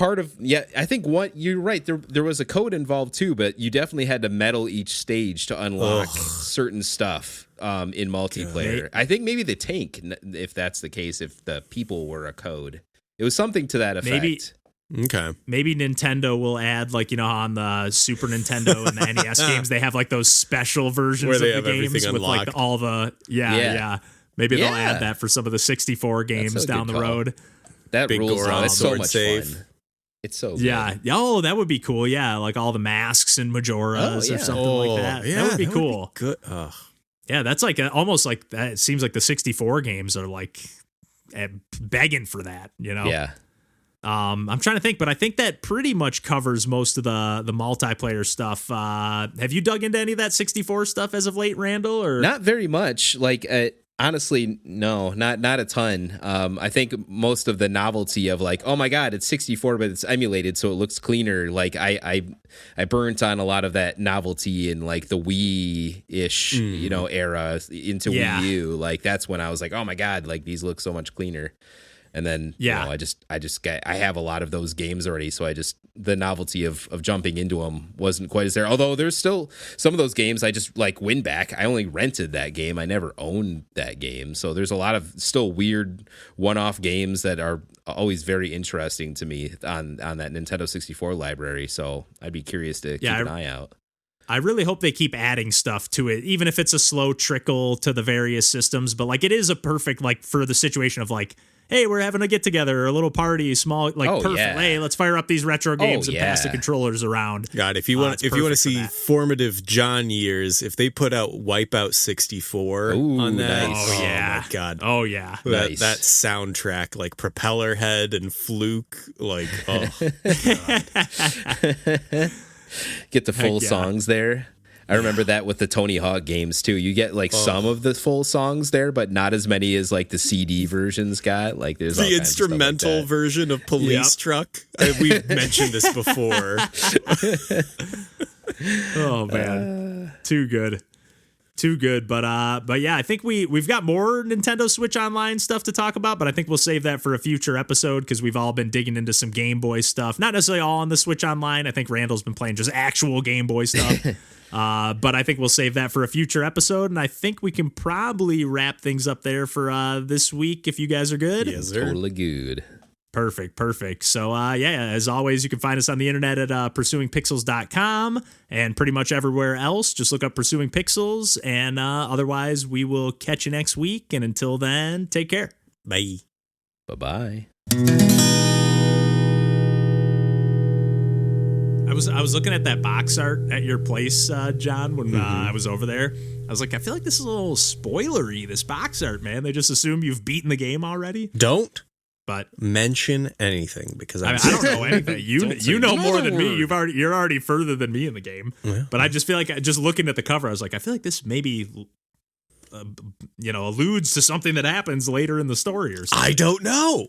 you're right. There was a code involved too, but you definitely had to medal each stage to unlock certain stuff in multiplayer. God. I think maybe the tank, if that's the case, if the people were a code. It was something to that effect. Maybe Nintendo will add, like, you know, on the Super Nintendo and the NES games, they have like those special versions where they of the have games with like all the Maybe they'll add that for some of the 64 games down the road. That Big rules. It's so much save. fun. It's so good. Oh, that would be cool. Yeah, like all the masks and Majoras or something like that. Yeah, that would be cool. Good. Yeah, that's like almost like that. It seems like the 64 games are like begging for that, you know? Yeah. I'm trying to think, but I think that pretty much covers most of the multiplayer stuff. Have you dug into any of that 64 stuff as of late, Randall? Or not very much. Like, honestly, no, not a ton. I think most of the novelty of like, oh my God, it's 64, but it's emulated, so it looks cleaner. Like I burnt on a lot of that novelty in like the Wii-ish, you know, era into Wii U. Like that's when I was like, oh my God, like these look so much cleaner. And then, you know, I have a lot of those games already. So the novelty of jumping into them wasn't quite as there. Although there's still some of those games I just like win back. I only rented that game. I never owned that game. So there's a lot of still weird one-off games that are always very interesting to me on that Nintendo 64 library. So I'd be curious to keep an eye out. I really hope they keep adding stuff to it, even if it's a slow trickle to the various systems. But like it is a perfect, like for the situation of like, hey, we're having a get together or a little party, small, like perfect. Yeah. Hey, let's fire up these retro games and pass the controllers around. God, if you want to see formative John years, if they put out Wipeout 64 on that, nice. My God, that soundtrack, like Propeller Head and Fluke, like get the full songs there. I remember that with the Tony Hawk games too. You get like some of the full songs there, but not as many as like the CD versions got. Like there's the instrumental version of Police Truck. We've mentioned this before. Oh man, too good. But yeah, I think we've got more Nintendo Switch Online stuff to talk about, but I think we'll save that for a future episode because we've all been digging into some Game Boy stuff. Not necessarily all on the Switch Online. I think Randall's been playing just actual Game Boy stuff. But I think we'll save that for a future episode, and I think we can probably wrap things up there for this week if you guys are good. Yes, sir. Totally good. Perfect. So, as always, you can find us on the internet at pursuingpixels.com and pretty much everywhere else. Just look up Pursuing Pixels, and otherwise, we will catch you next week. And until then, take care. Bye. Bye-bye. I was looking at that box art at your place, John, when I was over there. I was like, I feel like this is a little spoilery, this box art, man. They just assume you've beaten the game already. Don't. But mention anything because I don't know anything. You know more than me. You're already further than me in the game. Yeah. But I just feel like just looking at the cover, I was like, I feel like this maybe alludes to something that happens later in the story or something. I don't know.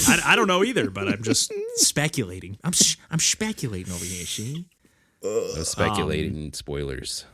I don't know either, but I'm just speculating. I'm speculating over here. See, speculating spoilers.